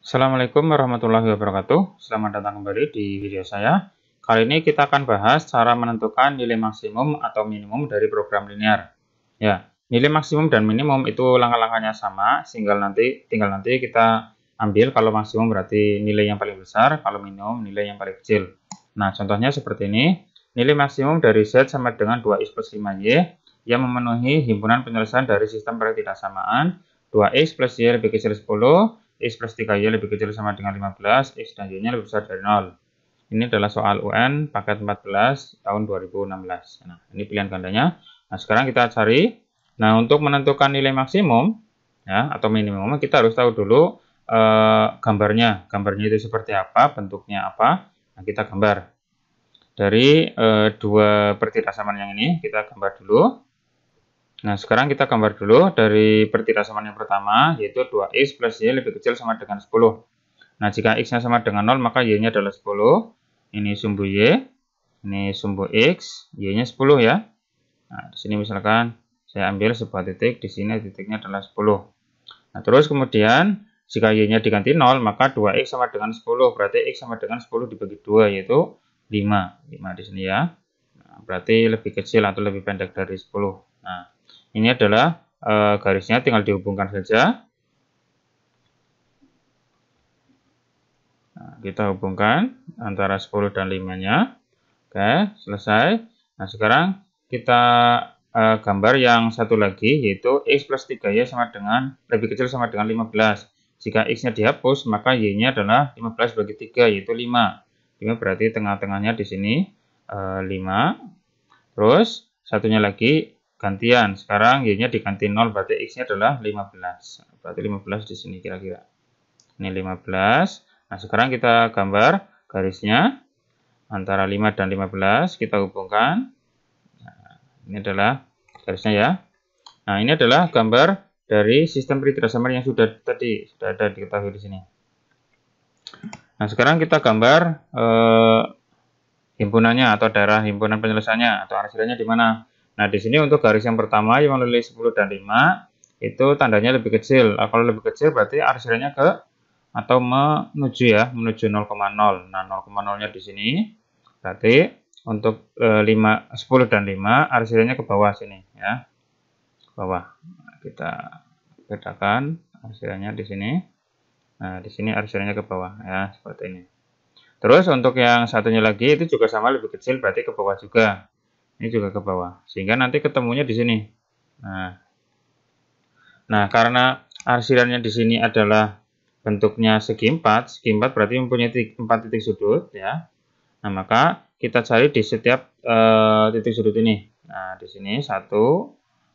Assalamualaikum warahmatullahi wabarakatuh. Selamat datang kembali di video saya. Kali ini kita akan bahas cara menentukan nilai maksimum atau minimum dari program linear. Ya, nilai maksimum dan minimum itu langkah-langkahnya sama, tinggal nanti kita ambil kalau maksimum berarti nilai yang paling besar, kalau minimum nilai yang paling kecil. Nah, contohnya seperti ini. Nilai maksimum dari Z sama dengan 2X plus 5Y yang memenuhi himpunan penyelesaian dari sistem pertidaksamaan 2X plus Y lebih kecil 10, X plus 3Y lebih kecil sama dengan 15, X dan Y-nya lebih besar dari 0. Ini adalah soal UN paket 14 tahun 2016. Nah, ini pilihan gandanya. Nah, sekarang kita cari. Nah, untuk menentukan nilai maksimum ya atau minimum, kita harus tahu dulu gambarnya. Gambarnya itu seperti apa, bentuknya apa. Nah, kita gambar. Dari dua pertidaksamaan yang ini, kita gambar dulu. Nah, sekarang kita gambar dulu dari pertidaksamaan yang pertama, yaitu 2X plus Y lebih kecil sama dengan 10. Nah, jika X-nya sama dengan 0, maka Y-nya adalah 10. Ini sumbu Y, ini sumbu X, Y-nya 10 ya. Nah, di sini misalkan saya ambil sebuah titik, di sini titiknya adalah 10. Nah, terus kemudian, jika Y-nya diganti 0, maka 2X sama dengan 10. Berarti X sama dengan 10 dibagi 2, yaitu 5. 5 di sini ya. Nah, berarti lebih kecil atau lebih pendek dari 10. Nah, ini adalah garisnya, tinggal dihubungkan saja. Nah, kita hubungkan antara 10 dan 5-nya. Oke, selesai. Nah, sekarang kita gambar yang satu lagi, yaitu X plus 3Y sama dengan lebih kecil sama dengan 15. Jika X-nya dihapus, maka Y-nya adalah 15 bagi 3, yaitu 5. 5 berarti tengah-tengahnya di sini 5. Terus satunya lagi gantian. Sekarang Y-nya diganti 0, berarti X-nya adalah 15. Berarti 15 di sini kira-kira. Ini 15. Nah, sekarang kita gambar garisnya antara 5 dan 15. Kita hubungkan. Nah, ini adalah garisnya ya. Nah, ini adalah gambar dari sistem pertidaksamaan yang sudah ada diketahui di sini. Nah, sekarang kita gambar himpunannya atau daerah himpunan penyelesaiannya atau arsirannya di mana. Nah, di sini untuk garis yang pertama yang melalui 10 dan 5 itu tandanya lebih kecil. Nah, kalau lebih kecil berarti arsirannya ke atau menuju ya, menuju 0,0. Nah, 0,0-nya di sini berarti untuk 10 dan 5 arsirannya ke bawah sini ya. Bawah. Nah, kita bedakan arsirannya di sini. Nah, di sini arsirannya ke bawah ya, seperti ini. Terus untuk yang satunya lagi itu juga sama, lebih kecil berarti ke bawah juga. Ini juga ke bawah. Sehingga nanti ketemunya di sini. Nah, karena arsirannya di sini adalah bentuknya segi 4 berarti mempunyai 4 titik sudut ya. Nah, maka kita cari di setiap titik sudut ini. Nah, di sini 1,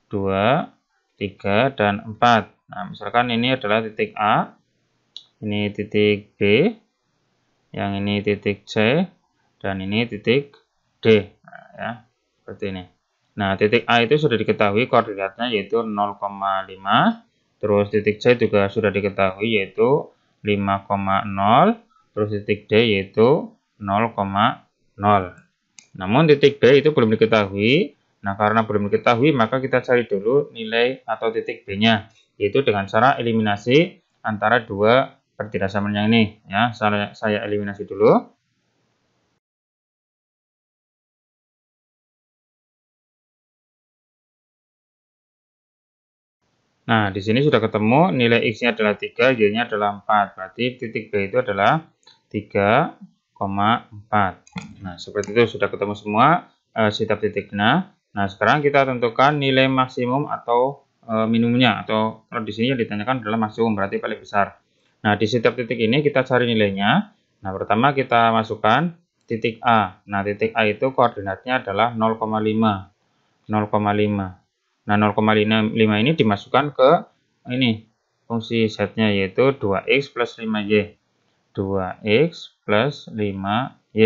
2, 3, dan 4. Nah, misalkan ini adalah titik A, ini titik B, yang ini titik C, dan ini titik D. Nah, ya, seperti ini. Nah, titik A itu sudah diketahui koordinatnya yaitu 0,5. Terus titik C juga sudah diketahui yaitu 5,0. Terus titik D yaitu 0,0. Namun titik B itu belum diketahui. Nah, karena belum diketahui maka kita cari dulu nilai atau titik B-nya, yaitu dengan cara eliminasi antara dua pertidaksamaan yang ini ya. Saya eliminasi dulu. Nah, di sini sudah ketemu nilai X-nya adalah 3, Y-nya adalah 4. Berarti titik B itu adalah 3,4. Nah, seperti itu sudah ketemu semua setiap titiknya. Nah, sekarang kita tentukan nilai maksimum atau minimumnya, atau kalau di sini yang ditanyakan adalah maksimum, berarti paling besar. Nah, di setiap titik ini kita cari nilainya. Nah, pertama kita masukkan titik A. Nah, titik A itu koordinatnya adalah 0,5. 0,5. Nah, 0,5 ini dimasukkan ke ini fungsi Z-nya yaitu 2X plus 5Y. 2X plus 5Y.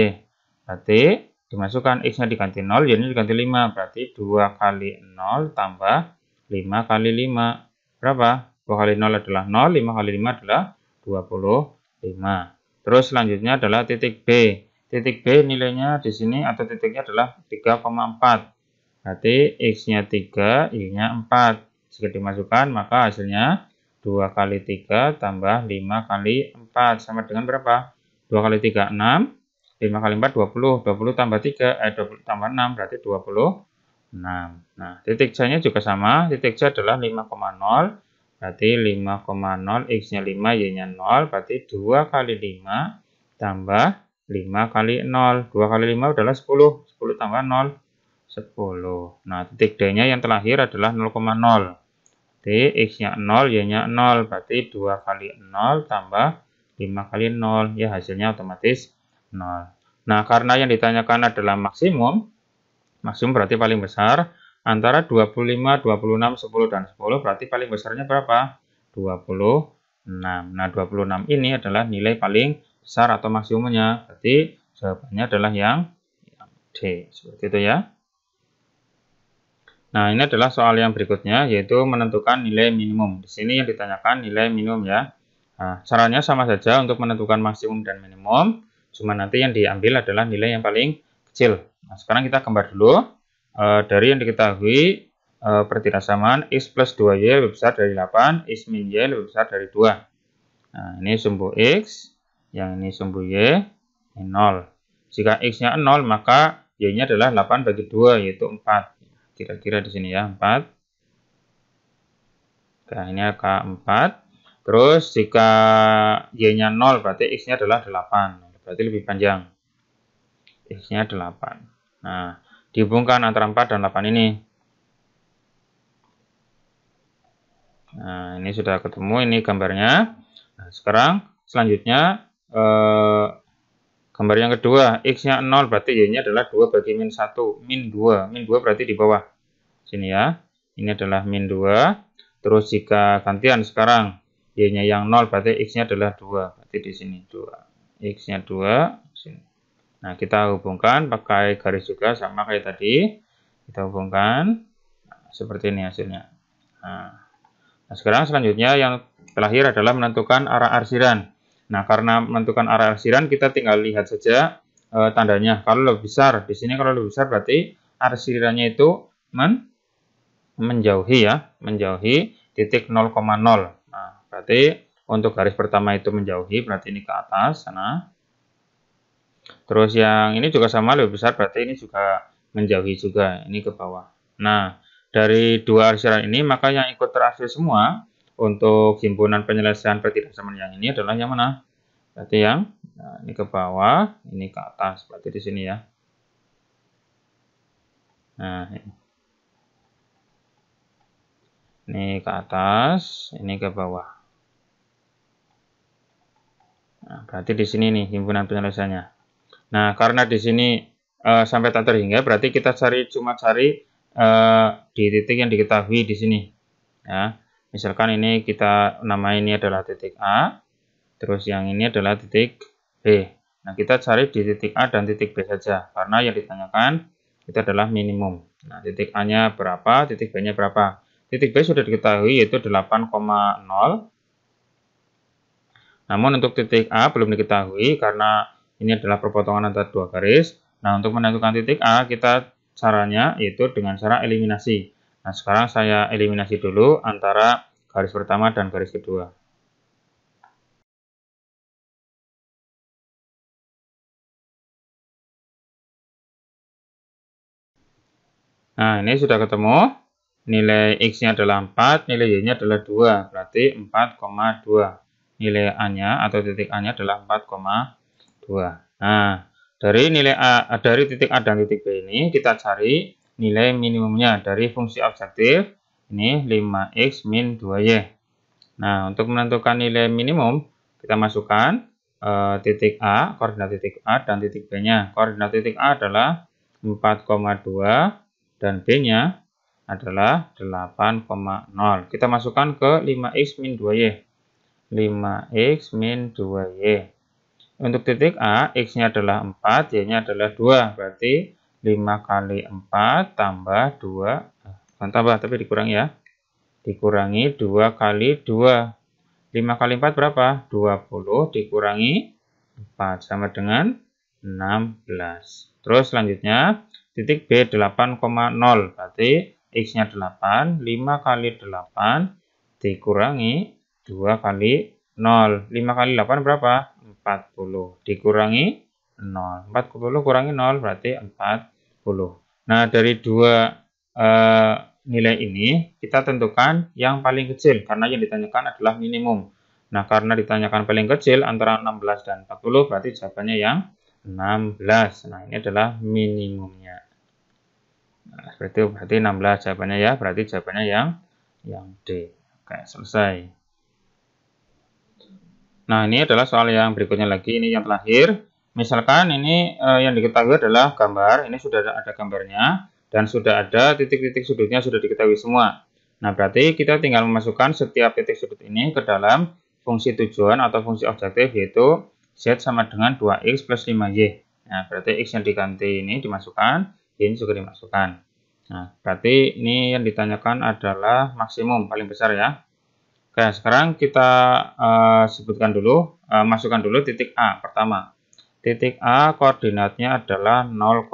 Berarti dimasukkan X-nya diganti 0, Y-nya diganti 5. Berarti 2 kali 0 tambah 5 kali 5. Berapa? 2 kali 0 adalah 0, 5 kali 5 adalah 25. Terus selanjutnya adalah titik B. Titik B nilainya di sini atau titiknya adalah 3,4. Berarti X-nya 3, Y-nya 4. Jika dimasukkan, maka hasilnya 2 kali 3 tambah 5 kali 4 sama dengan berapa? 2 kali 3 6, 5 kali 4 20, 20 tambah 3 20 tambah 6 berarti 26. Nah, titik C-nya juga sama, titik C adalah 5,0 berarti 5,0 X-nya 5, Y-nya 0 berarti 2 kali 5 tambah 5 kali 0. 2 kali 5 adalah 10, 10 tambah 0 10. Nah, titik D-nya yang terakhir adalah 0,0. Berarti X-nya 0, Y-nya 0. Berarti 2 kali 0 tambah 5 kali 0. Ya, hasilnya otomatis 0. Nah, karena yang ditanyakan adalah maksimum, maksimum berarti paling besar. Antara 25, 26, 10, dan 10 berarti paling besarnya berapa? 26. Nah, 26 ini adalah nilai paling besar atau maksimumnya. Berarti jawabannya adalah yang D. Seperti itu ya. Nah, ini adalah soal yang berikutnya, yaitu menentukan nilai minimum. Di sini yang ditanyakan nilai minimum ya. Nah, caranya sama saja untuk menentukan maksimum dan minimum, cuma nanti yang diambil adalah nilai yang paling kecil. Nah, sekarang kita gambar dulu. Dari yang diketahui, pertirasaman X plus 2Y lebih besar dari 8, X min Y lebih besar dari 2. Nah, ini sumbu X, yang ini sumbu Y, ini 0. Jika X-nya 0, maka Y-nya adalah 8 bagi 2, yaitu 4. Kira-kira di sini ya, 4. Nah, ini angka 4. Terus jika Y-nya 0, berarti X-nya adalah 8. Berarti lebih panjang. X-nya 8. Nah, dihubungkan antara 4 dan 8 ini. Nah, ini sudah ketemu, ini gambarnya. Nah, sekarang selanjutnya gambar yang kedua, X-nya 0, berarti Y-nya adalah 2 bagi min 1. Min 2. Min 2 berarti di bawah. Sini ya. Ini adalah min 2. Terus jika gantian sekarang Y-nya yang 0 berarti X-nya adalah 2. Berarti di sini 2. X-nya 2. Sini. Nah, kita hubungkan pakai garis juga sama kayak tadi. Kita hubungkan. Nah, seperti ini hasilnya. Nah, sekarang selanjutnya yang terakhir adalah menentukan arah arsiran. Nah, karena menentukan arah arsiran kita tinggal lihat saja tandanya. Kalau lebih besar, di sini kalau lebih besar berarti arsirannya itu menjauhi ya, menjauhi titik 0,0. Nah, berarti untuk garis pertama itu menjauhi, berarti ini ke atas sana. Terus yang ini juga sama, lebih besar, berarti ini juga menjauhi juga, ini ke bawah. Nah, dari dua arsiran ini, maka yang ikut terakhir semua untuk himpunan penyelesaian pertidaksamaan yang ini adalah yang mana? Berarti yang ini ke bawah, ini ke atas, berarti di sini ya. Nah, ini ke atas, ini ke bawah. Nah, berarti di sini nih himpunan penyelesaiannya. Nah, karena di sini sampai tak terhingga, berarti kita cuma cari di titik yang diketahui di sini. Ya, misalkan ini kita nama ini adalah titik A, terus yang ini adalah titik B. Nah, kita cari di titik A dan titik B saja, karena yang ditanyakan itu adalah minimum. Nah, titik A-nya berapa, titik B-nya berapa. Titik B sudah diketahui yaitu 8,0. Namun untuk titik A belum diketahui karena ini adalah perpotongan antara dua garis. Nah, untuk menentukan titik A, kita caranya yaitu dengan cara eliminasi. Nah, sekarang saya eliminasi dulu antara garis pertama dan garis kedua. Nah, ini sudah ketemu. Nilai X-nya adalah 4, nilai Y-nya adalah 2, berarti 4,2. Nilai A-nya atau titik A-nya adalah 4,2. Nah, dari nilai A, dari titik A dan titik B ini kita cari nilai minimumnya dari fungsi objektif. Ini 5X min 2Y. Nah, untuk menentukan nilai minimum, kita masukkan titik A, koordinat titik A dan titik B-nya. Koordinat titik A adalah 4,2 dan B-nya adalah 8,0. Kita masukkan ke 5X min 2Y. 5X min 2Y. Untuk titik A, X-nya adalah 4, Y-nya adalah 2. Berarti 5 kali 4 tambah 2. Bukan tambah, tapi dikurangi ya. Dikurangi 2 kali 2. 5 kali 4 berapa? 20 dikurangi 4 sama dengan 16. Terus selanjutnya titik B 8,0. Berarti X-nya 8. 5 kali 8 dikurangi 2 kali 0. 5 kali 8 berapa? 40. Dikurangi 0. 40 kurangi 0 berarti 40. Nah, dari dua nilai ini kita tentukan yang paling kecil karena yang ditanyakan adalah minimum. Nah, karena ditanyakan paling kecil antara 16 dan 40 berarti jawabannya yang 16. Nah, ini adalah minimumnya. Nah, seperti itu berarti 16 jawabannya ya, berarti jawabannya yang D. Oke, selesai. Nah, ini adalah soal yang berikutnya lagi, ini yang terakhir. Misalkan ini yang diketahui adalah gambar, ini sudah ada gambarnya, dan sudah ada titik-titik sudutnya sudah diketahui semua. Nah, berarti kita tinggal memasukkan setiap titik sudut ini ke dalam fungsi tujuan atau fungsi objektif, yaitu Z sama dengan 2X plus 5Y. Nah, berarti X yang diganti ini dimasukkan, Y ini juga dimasukkan. Nah, berarti ini yang ditanyakan adalah maksimum, paling besar ya. Oke, sekarang kita sebutkan dulu, masukkan dulu titik A pertama. Titik A koordinatnya adalah 0,2.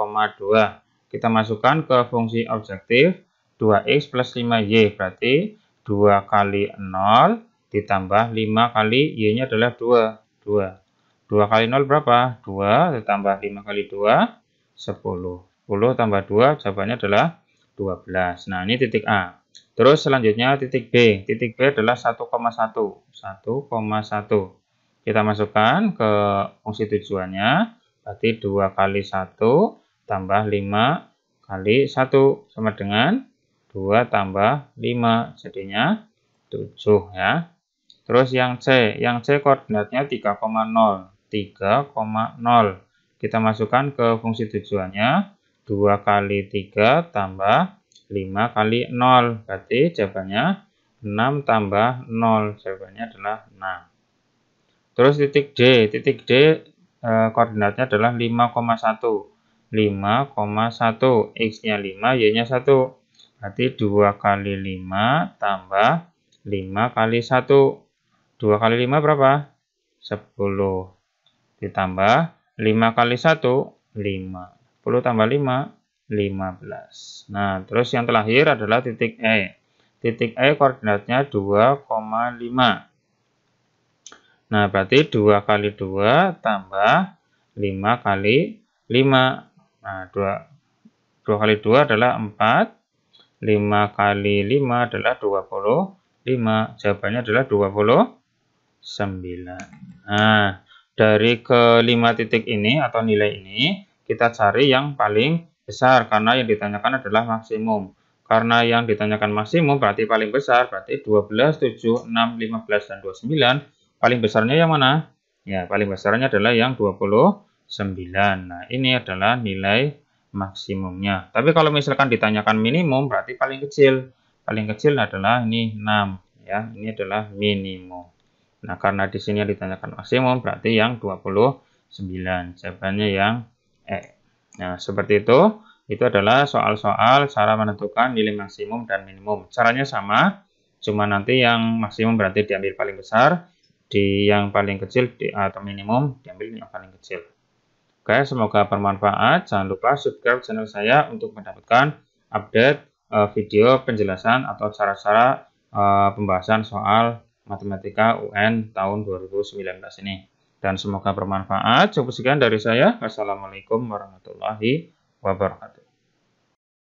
Kita masukkan ke fungsi objektif 2x plus 5y, berarti 2 kali 0 ditambah 5 kali y-nya adalah 2. 2 kali 0 berapa? 2 ditambah 5 kali 2, 10. 10 tambah 2, jawabannya adalah 12. Nah, ini titik A. Terus selanjutnya titik B. Titik B adalah 1,1. 1,1. Kita masukkan ke fungsi tujuannya. Berarti 2 kali 1 tambah 5 kali 1 sama dengan 2 tambah 5. Jadinya 7 ya. Terus yang C. Yang C koordinatnya 3,0. 3,0. Kita masukkan ke fungsi tujuannya. 2 kali 3 tambah 5 kali 0, berarti jawabannya 6 tambah 0, jawabannya adalah 6. Terus titik D koordinatnya adalah 5,1. 5,1, X-nya 5, Y-nya 1. Berarti 2 kali 5 tambah 5 kali 1. 2 kali 5 berapa? 10. Ditambah 5 kali 1, 5. 10 tambah 5, 15. Nah, terus yang terakhir adalah titik E. Titik E koordinatnya 2,5. Nah, berarti 2 kali 2 tambah 5 kali 5. Nah, 2 kali 2 adalah 4. 5 kali 5 adalah 25. Jawabannya adalah 29. Nah, dari kelima titik ini atau nilai ini, kita cari yang paling besar karena yang ditanyakan adalah maksimum. Karena yang ditanyakan maksimum berarti paling besar, berarti 12, 7, 6, 15, dan 29. Paling besarnya yang mana? Ya, paling besarnya adalah yang 29. Nah, ini adalah nilai maksimumnya. Tapi kalau misalkan ditanyakan minimum berarti paling kecil. Paling kecil adalah ini 6 ya. Ini adalah minimum. Nah, karena di sini yang ditanyakan maksimum berarti yang 29. Jawabannya yang E. Nah, seperti itu. Itu adalah soal-soal cara menentukan nilai maksimum dan minimum. Caranya sama, cuma nanti yang maksimum berarti diambil paling besar, di yang paling kecil atau minimum diambil yang paling kecil. Oke, semoga bermanfaat. Jangan lupa subscribe channel saya untuk mendapatkan update video penjelasan atau cara-cara pembahasan soal Matematika UN tahun 2019 ini. Dan semoga bermanfaat. Cukup sekian dari saya. Wassalamualaikum warahmatullahi wabarakatuh.